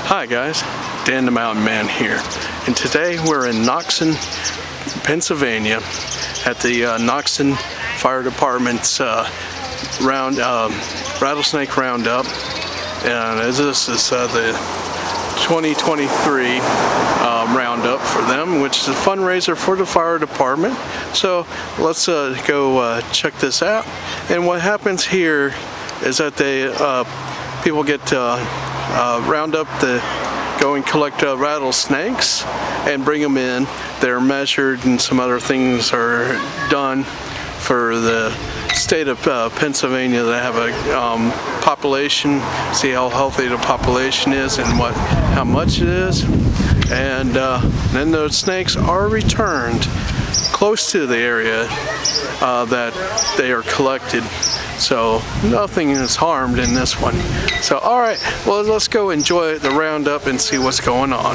Hi guys, Dan the Mountain Man here, and today we're in Noxen, Pennsylvania at the Noxen Fire Department's Rattlesnake Roundup, and this is the 2023 roundup for them, which is a fundraiser for the fire department. So let's go check this out. And what happens here is that they people get round up go and collect rattlesnakes and bring them in. They're measured and some other things are done for the state of Pennsylvania. They have a population, see how healthy the population is and how much it is, and then those snakes are returned close to the area that they are collected. So nothing is harmed in this one. So alright, well, let's go enjoy the roundup and see what's going on.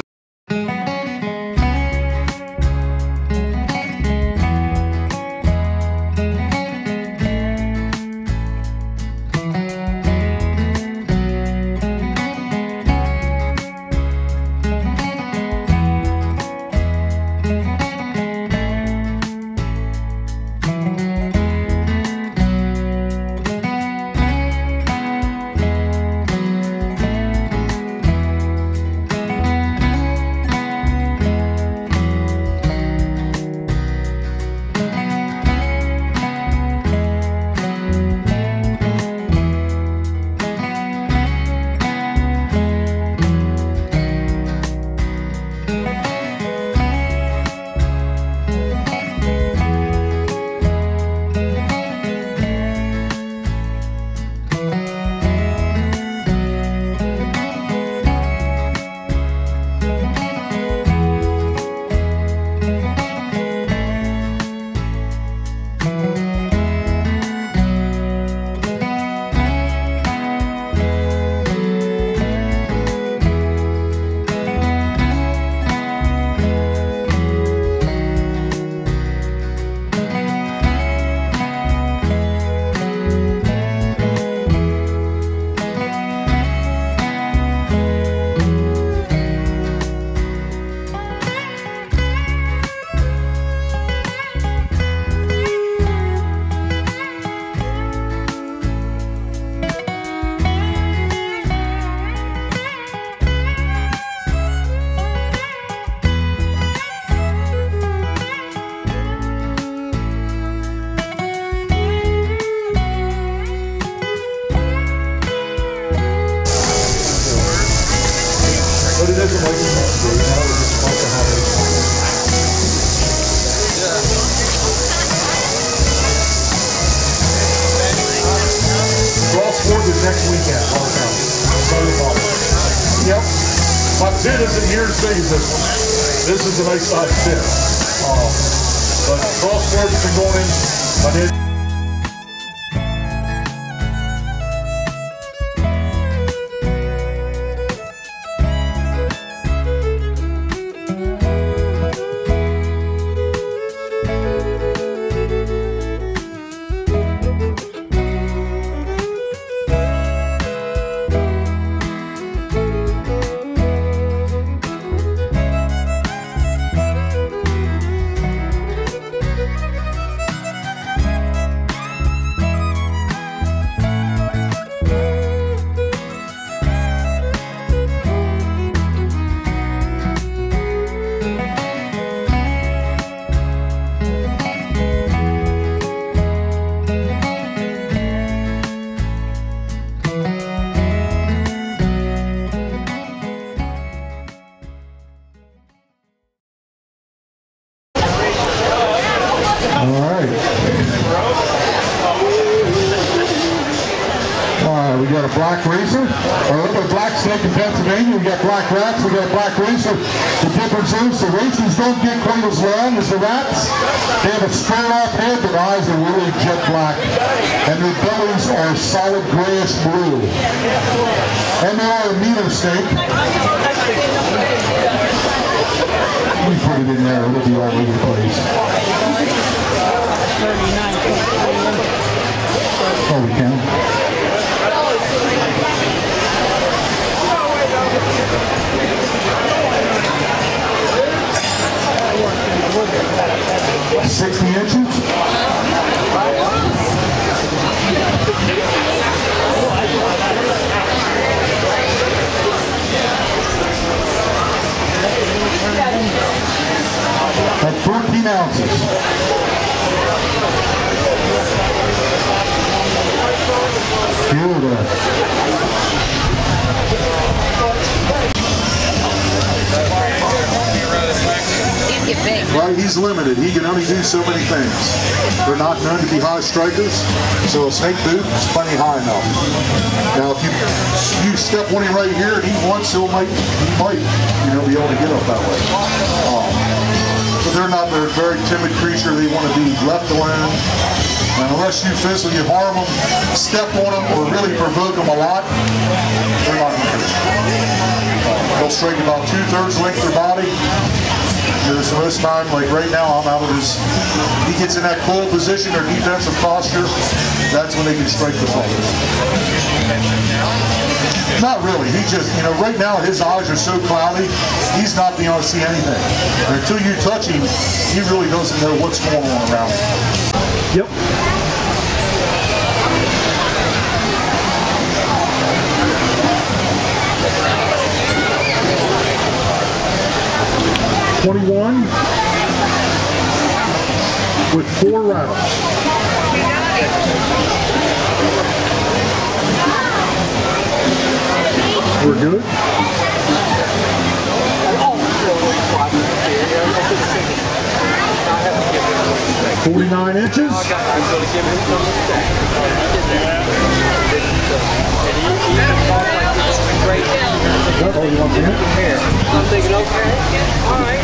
But it doesn't like it next day, now it's just about the holidays. Cross Ford is next weekend, Yep. My pit isn't here to save this one. This is a nice size pit. But Cross Ford's been going in. We got a black racer, or a little bit black snake in Pennsylvania. We got black rats, we got a black racer. The difference is the racers don't get quite as long as the rats. They have a straight off head, their eyes are really jet black, and their bellies are solid grayish blue. And they are a meter snake. We put it in there, it'll be all over the place. Oh, we can. ounces. Beautiful. Right, he's limited. He can only do so many things. They're not known to be high strikers, so a snake boot is plenty high enough. Now, if you step on him right here and he wants, he might, be able to get up that way. But they're not. They're a very timid creature. They want to be left alone. And unless you physically harm them, step on them, or really provoke them a lot, they're not going to. They'll strike about 2/3 length of their body. There's most time, like right now, I'm out of his. He gets in that cold position or defensive posture. That's when they can strike the ball. Not really. He just, right now his eyes are so cloudy, he's not being able to see anything. And until you touch him, he really doesn't know what's going on around him. Yep. $21 with 4 rattles. We're good. 49 inches. Oh, you want to hit? I'm thinking, okay. All right.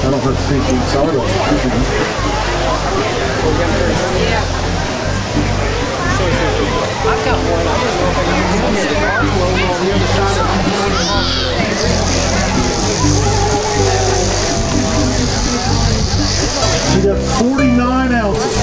I don't have to think inside of it. I've got one. I don't know if I can get it on the other side of You got 49 ounces.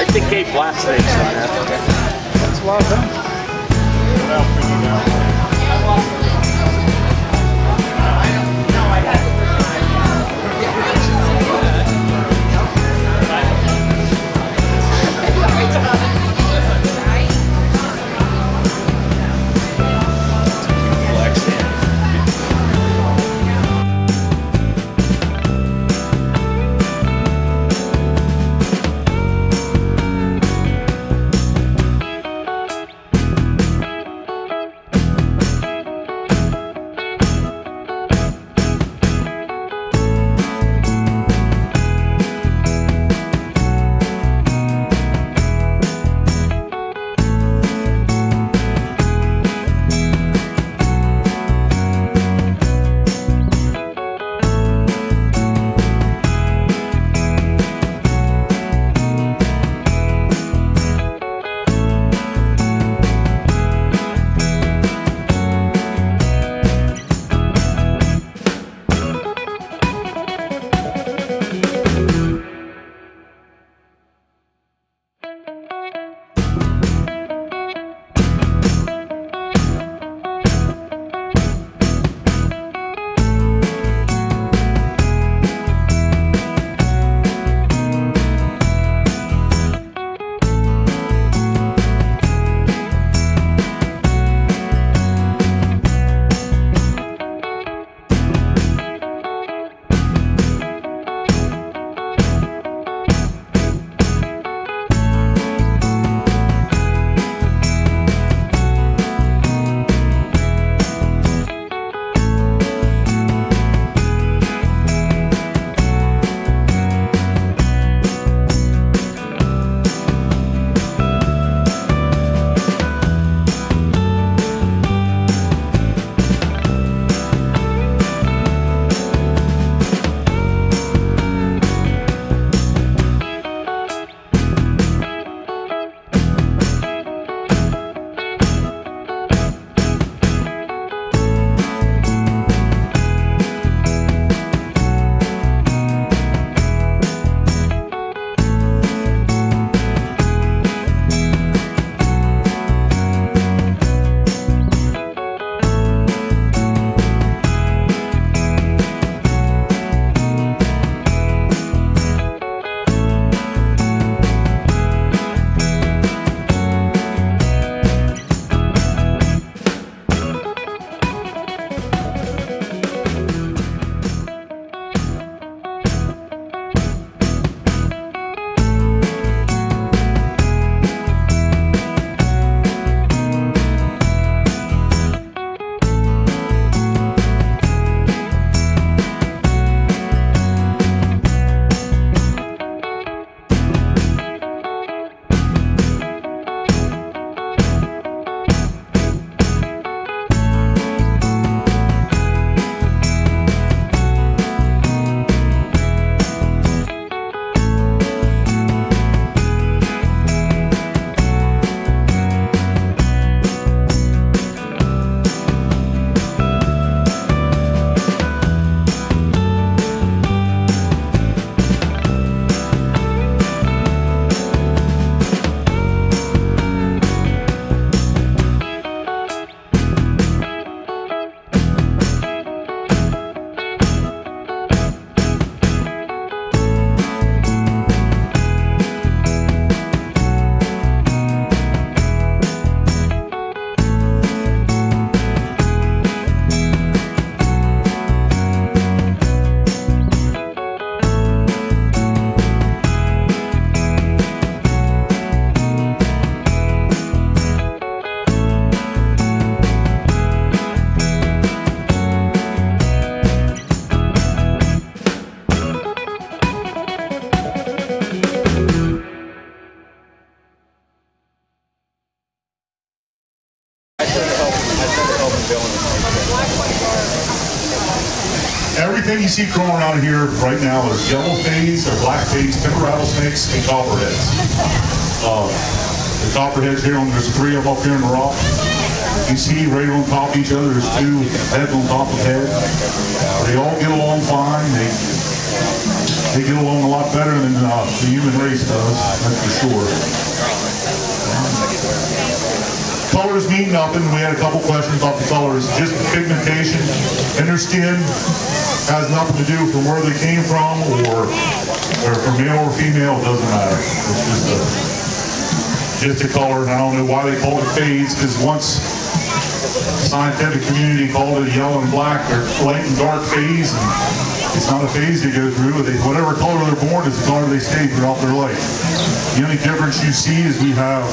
I think 8 black snakes on that. That's a lot of them. Everything you see growing around here right now is yellow phase or black phase timber rattlesnakes and copperheads. The copperheads here, there's 3 of them up here in the rock. You see right on top of each other, there's 2 heads on top of head. They all get along fine. They get along a lot better than the human race does, that's for sure. Colors mean nothing. We had a couple questions about the colors. Just pigmentation in their skin has nothing to do from where they came from or from male or female. It doesn't matter. It's just a color. And I don't know why they call it phase, because once the scientific community called it yellow and black, or light and dark phase, and it's not a phase they go through. Whatever color they're born is the color they stay throughout their life. The only difference you see is we have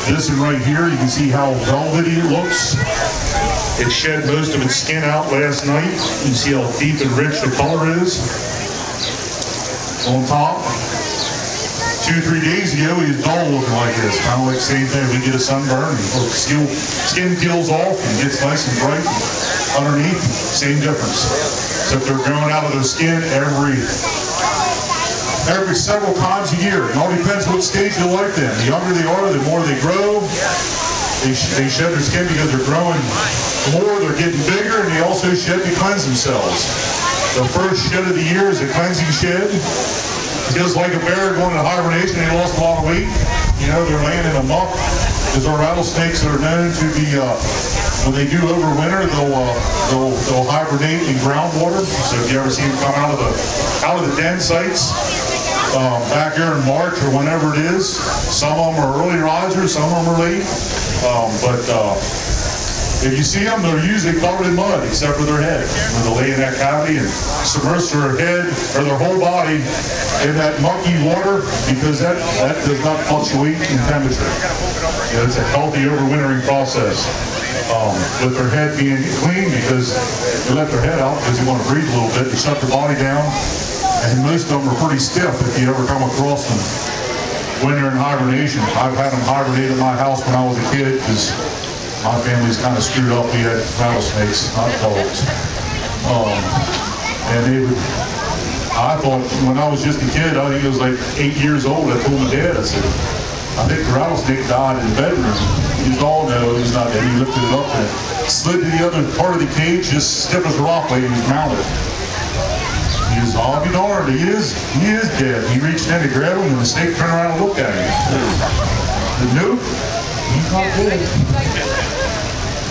this one right here. You can see how velvety it looks. It shed most of its skin out last night. You can see how deep and rich the color is. On top, 2-3 days ago, he was dull looking like this. Kind of like the same thing. We get a sunburn, and skin peels off and gets nice and bright. Underneath, same difference. Except they're growing out of their skin every several times a year. It all depends what stage of life they're in. The younger they are, the more they grow. They shed their skin because they're growing more, they're getting bigger, and they also shed to cleanse themselves. The first shed of the year is a cleansing shed. Just like a bear going into hibernation, they lost a lot of weight. You know, they're laying in a muck. Because our rattlesnakes are known to be, when they do overwinter, they'll hibernate in groundwater. So if you ever see them come out of the den sites, back here in March or whenever it is, some of them are early risers, some of them are late. If you see them, they're usually covered in mud, except for their head. When they lay in that cavity and submerge their head or their whole body in that mucky water, because that does not fluctuate in temperature. You know, it's a healthy overwintering process. With their head being clean, because they let their head out because they want to breathe a little bit, they shut their body down, and most of them are pretty stiff if you ever come across them when they're in hibernation. I've had them hibernate at my house when I was a kid, because my family's kind of screwed up. We had rattlesnakes, not dogs. And they would, I thought when I was just a kid, I think it was like 8 years old, I told my dad, I said, I think the rattlesnake died in the bedroom. He was all, no, he's not dead. He lifted it up and slid to the other part of the cage, just stiff as a rock like he was mounted. He was, I'll be darned, he is dead. He reached in to grab him, and the snake turned around and looked at him. I said, nope, he's not dead.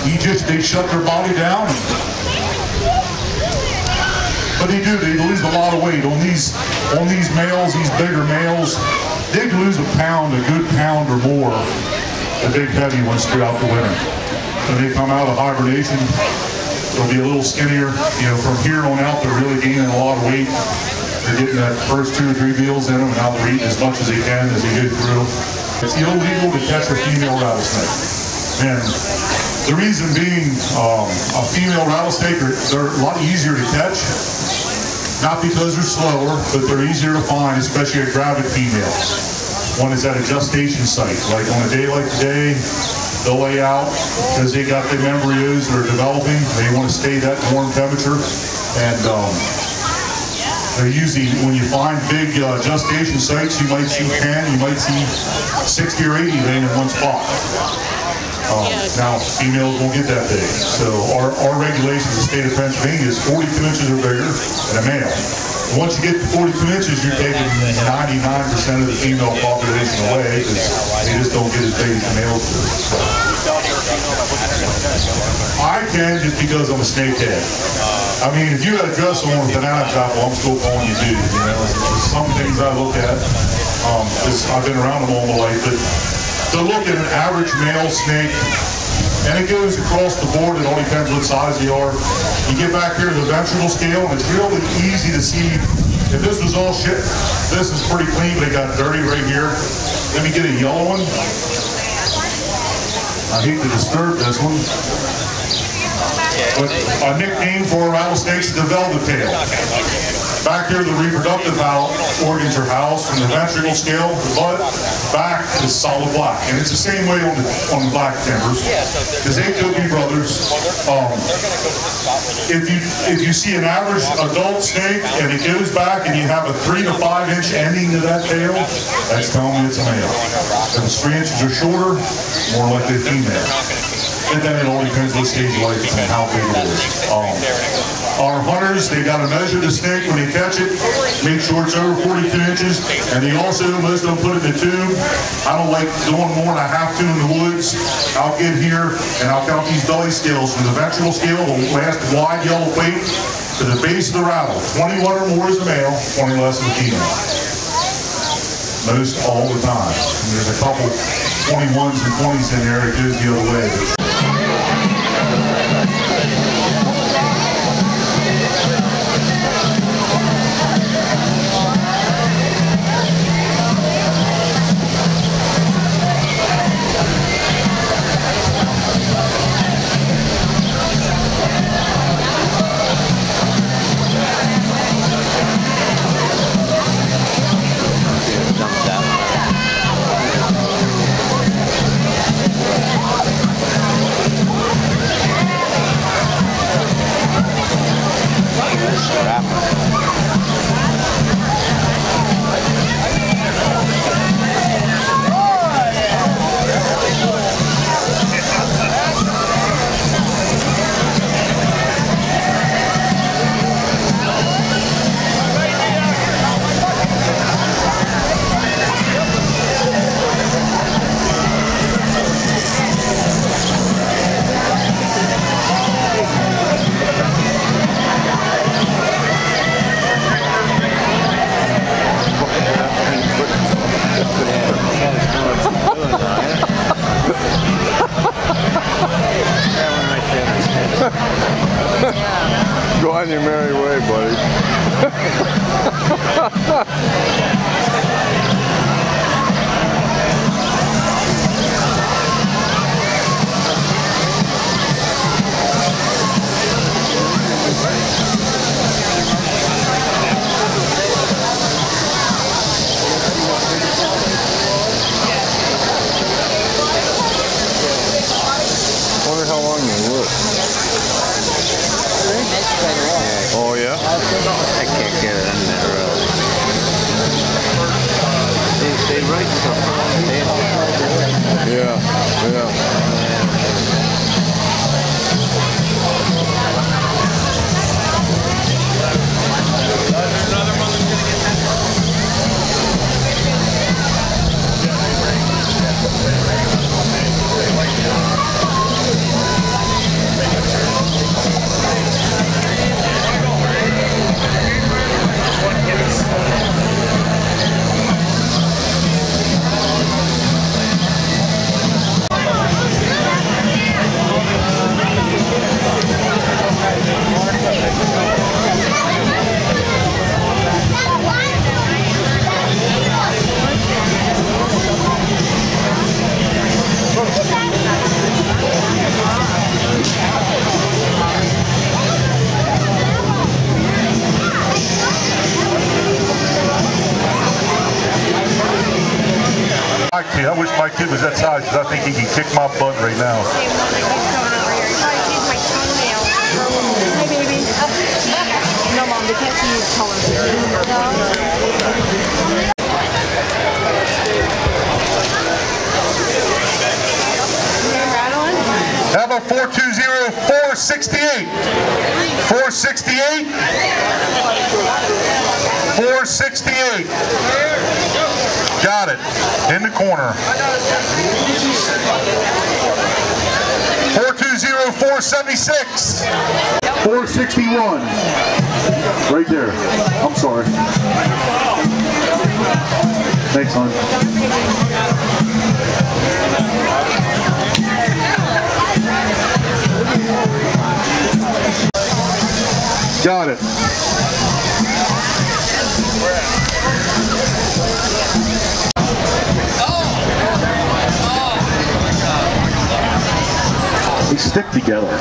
They shut their body down. But they lose a lot of weight. On these males, these bigger males, they can lose a good pound or more, the big heavy ones throughout the winter. When they come out of hibernation, they'll be a little skinnier. You know, from here on out, they're really gaining a lot of weight. They're getting that first 2 or 3 meals in them, and now they're eating as much as they can as they go through. It's illegal to catch a female rattlesnake. And the reason being, a female rattlesnake, they're a lot easier to catch. Not because they're slower, but they're easier to find, especially a gravid female. One is at a gestation site. Like on a day like today, they'll lay out because they got the embryos that are developing. They want to stay that warm temperature. And they're usually, when you find big gestation sites, you might see 10, you might see 60 or 80 laying in one spot. Now, females won't get that big. So our regulations in the state of Pennsylvania is 42 inches or bigger in a male. And once you get to 42 inches, you're taking 99% of the female population away, because they just don't get as big as the males do. I can, just because I'm a snakehead. I mean, if you had a dress on with a banana chapel, I'm still calling you dude. You know, there's some things I look at. I've been around them all my life, but to look at an average male snake, and it goes across the board, it all depends what size they are. You get back here to the ventricle scale, and it's really easy to see. If this was all shit, this is pretty clean, but it got dirty right here. Let me get a yellow one. I hate to disturb this one. But a nickname for rattlesnakes is the velvet tail. Back here, the reproductive organs are housed from the ventricle scale, the butt, back is solid black. And it's the same way on the black timbers, because they could be brothers. hunters, if you see an average adult snake and it goes back and you have a 3 to 5 inch ending to that tail, that's telling me it's a male. If the strands are shorter, more likely a female. And then it all depends what stage of life and how big it is. Our hunters, they got to measure the snake when they catch it, make sure it's over 42 inches, and they also, most of them put it in a tube. I don't like doing more than I have to in the woods. I'll get here and I'll count these belly scales from the ventral scale, the last wide yellow plate, to the base of the rattle. 21 or more is the male, 20 less is the female. Most all the time. And there's a couple 21s and 20s in there, it goes the other way. Go on your merry way, buddy. Wonder how long they look. Oh yeah? I can't get it on that road. They write stuff on the Yeah, yeah. I wish my kid was that size because I think he can kick my butt right now. Hi, baby. No, Mom, they can't see you colors. How about 420-468? 468? 468. Got it. In the corner. 420-476. 461. Right there. I'm sorry. Thanks, hon. Got it. They stick together.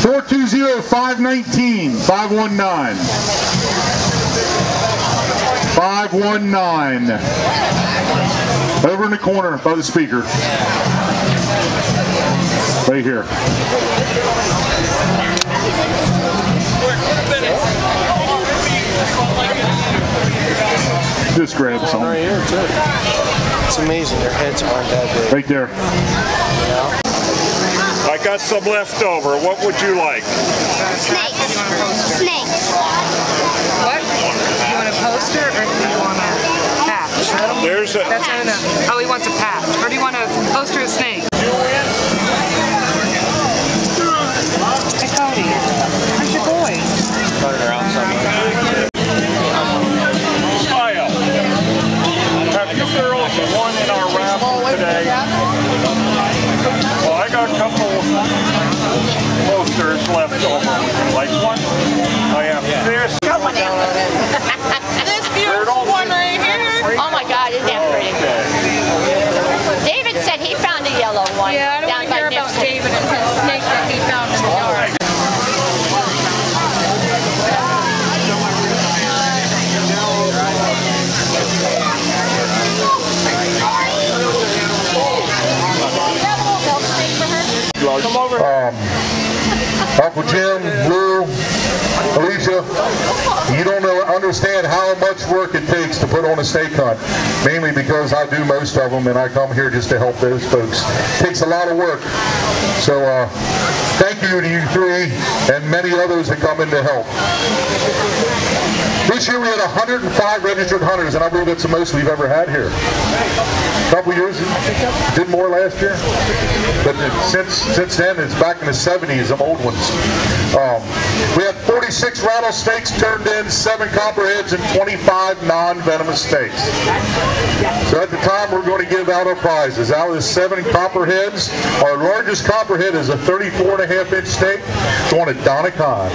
420-519. 519. 519. Over in the corner by the speaker. Right here. Just grab some. Right here too. It's amazing. Their heads aren't that big. Right there. I got some left over. What would you like? Snakes. Snakes. What? You want a poster or do you want a patch? There's a... That's not enough. Oh, he wants a patch. Or do you want a poster of snake? Hey, Cody. Where's your boy? Running around somewhere. Smile. Have you girls won in our raffle today? Well, I got a couple posters left over. Would you like one? I have this. This beautiful one right here. Oh my God, isn't that pretty? David said he found a yellow one. Yeah, I don't want to hear about David and his snake that he found in the yard. Come over. Uncle Jim, Lou, Alicia, you don't understand how much work it takes to put on a snake hunt, mainly because I do most of them and I come here just to help those folks. It takes a lot of work. So thank you to you three and many others that come in to help. This year we had 105 registered hunters, and I believe that's the most we've ever had here. A couple years, did more last year, but since then it's back in the 70s, some old ones. We had 46 rattlesnakes turned in, 7 copperheads, and 25 non-venomous snakes. So at the time we're going to give out our prizes. Out of the 7 copperheads, our largest copperhead is a 34.5-inch snake going to Donna Kahn.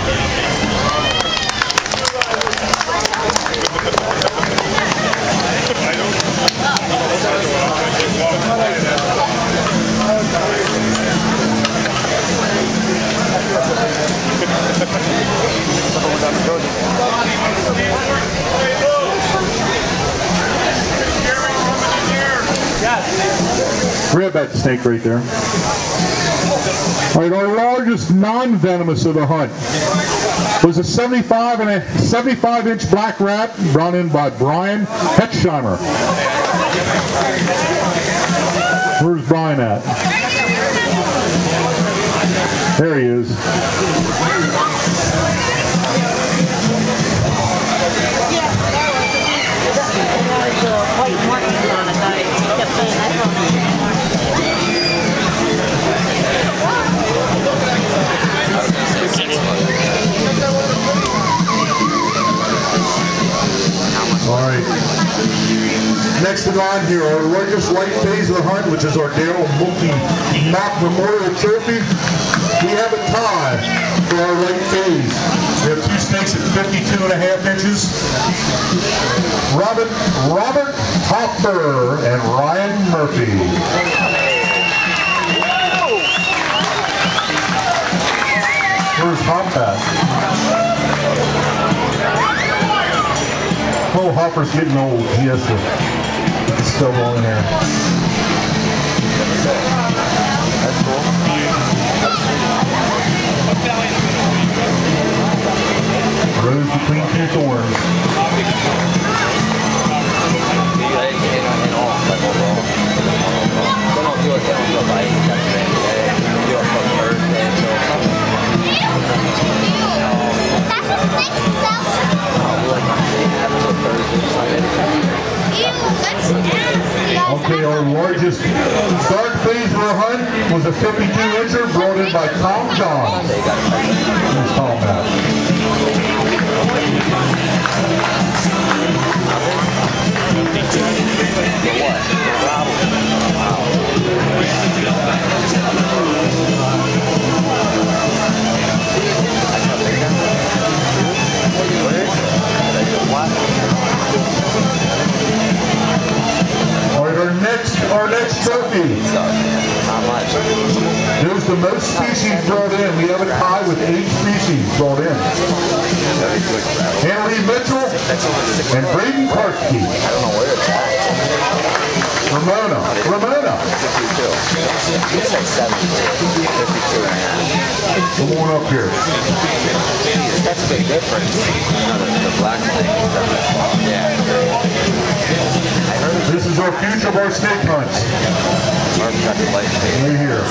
Grab that snake right there. All right, our largest non-venomous of the hunt was a 75-inch black rat brought in by Brian Hetzheimer. Where's Brian at? There he is. All right. Next in line here, our largest white phase of the hunt, which is our Daryl Multi-Map Memorial Trophy. We have a tie for our right phase. We have 2 snakes at 52.5 inches. Robert Hopper and Ryan Murphy. Where's Hop at? Oh, Hopper's getting old. He has to get the stove on in there. That's cool. Rose between 2 thorns. Okay, our largest third phase of our hunt was a 52-incher brought in by Tom John. Here's Tom at. All right, our next trophy. There's the most species brought in. We have a tie with 8 species brought in. Henry Mitchell and Braden Karski. I don't know where it's at. Ramona. Ramona. 52. Looks like 72. 52 and a half. Come on up here. That's a big difference. The black snake is definitely. Yeah. This is our future of our snake hunts. Mark got the light snake. Right here.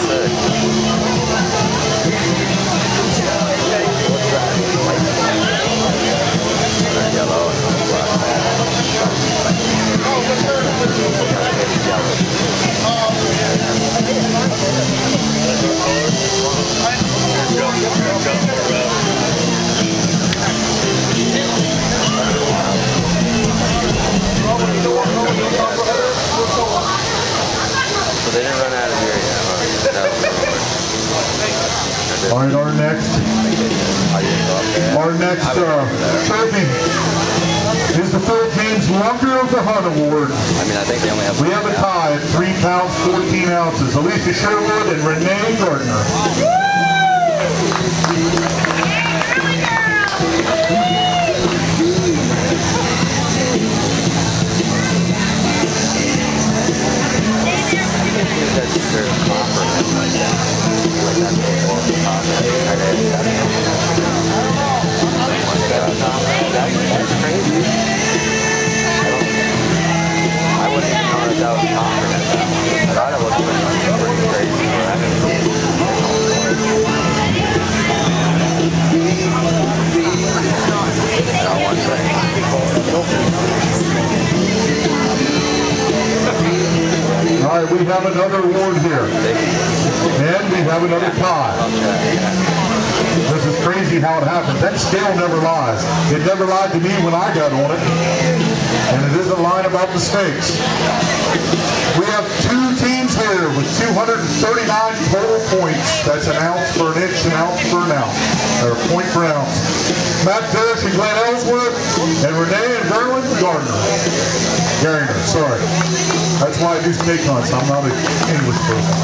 They're yellow and black. So they didn't run out of here yet, huh? All right, our next trophy is the Philippines Wonder of the Hunt Award. I mean, I think they only have. We have a tie at 3 pounds 14 ounces. Alicia Sherwood and Renee Gardner. That's crazy. I wouldn't even know that was common at that one. I thought it was pretty crazy. All right, we have another award here. And we have another tie. This is crazy how it happens. That scale never lies. It never lied to me when I got on it. And it isn't lying about the snakes. We have 2 teams here with 239 total points. That's an ounce per an inch, an ounce per an ounce. Or a point per ounce. Matt Parrish and Glenn Ellsworth, and Renee and Derwin Gardner. Garner, sorry. That's why I do snake hunts. I'm not an English person.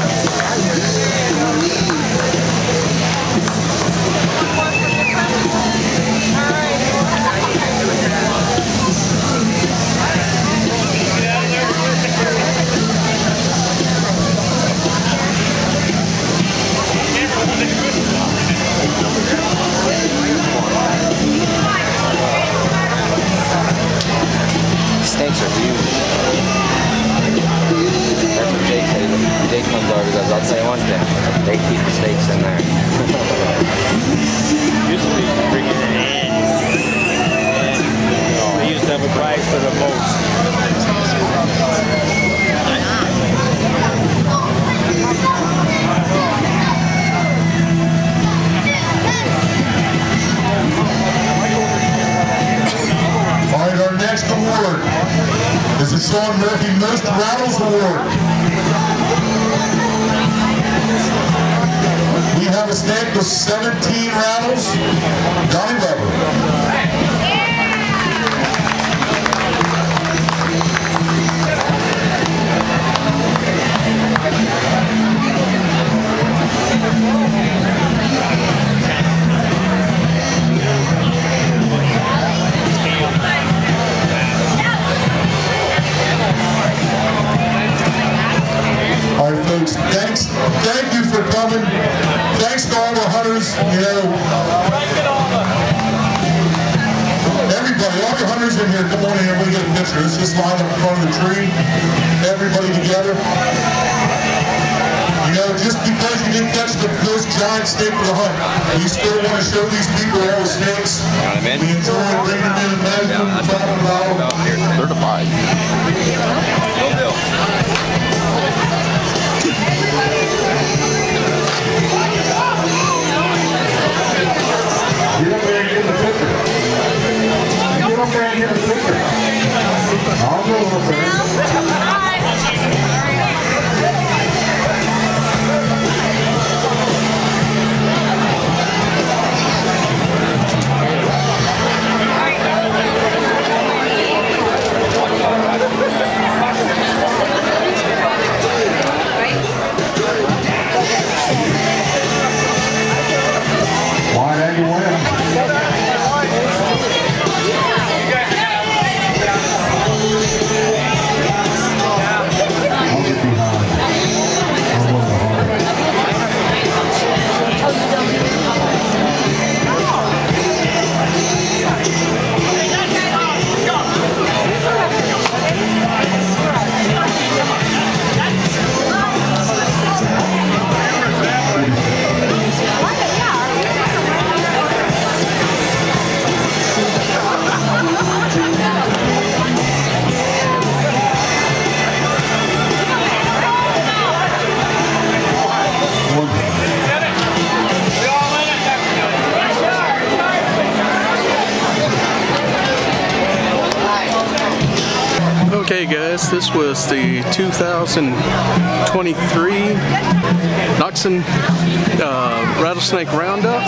Snakes are huge. That's what Jake said. Jake comes over and goes, I'll tell you one thing. They keep the snakes in there. Used to be bringing it in. And they used to have a price for the most. All right, our next award is the Sean Murphy Most Rattles Award. We have a snake with 17 rattles, Donnie Weber. All right, folks, thank you for coming. Thanks to all the hunters, you know. Everybody, all the hunters in here, come on in here, we'll get a picture. Let's just line up in front of the tree. Everybody together. You know, just because you didn't catch those giant snake for the hunt, you still want to show these people all the snakes. We enjoy bringing them in and measuring them and talking about them. They're the five. No deal. Get up there and get the picture. Get up there and get the picture. I'll go up there. Okay guys, this was the 2023 Noxen Rattlesnake Roundup.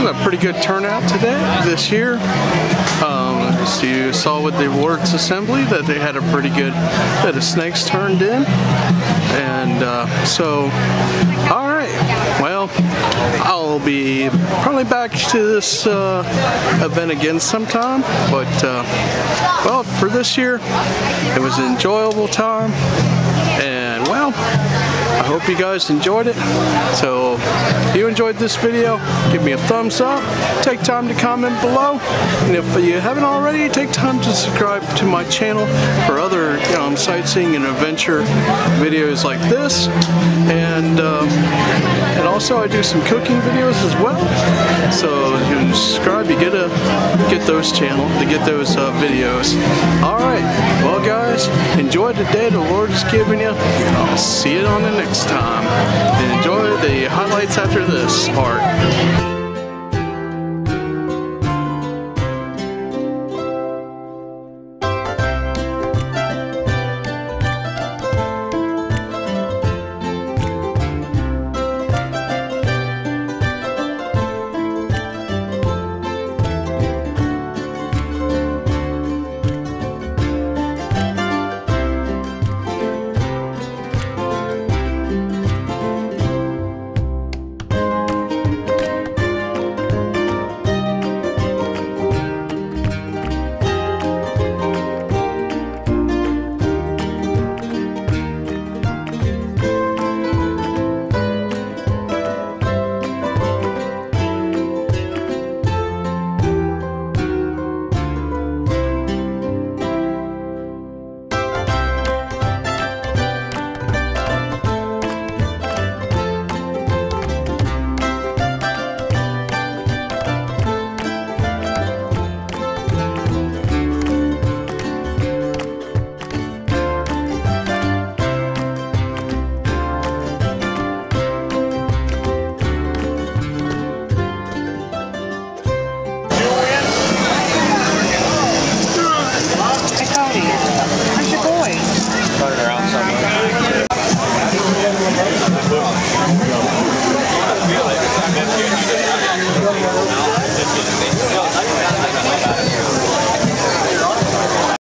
A pretty good turnout today, this year. As you saw with the awards assembly that they had a pretty good bit of snakes turned in. And so, alright, well, I'll be probably back to this event again sometime, but well, for this year, it was an enjoyable time, and well, I hope you guys enjoyed it. So if you enjoyed this video, give me a thumbs up, take time to comment below, and if you haven't already, take time to subscribe to my channel for other sightseeing and adventure videos like this. And also I do some cooking videos as well, so if you subscribe, you get those videos. Alright, well guys, enjoy the day the Lord has given you. I'll see you on the next time, and enjoy the highlights after this part.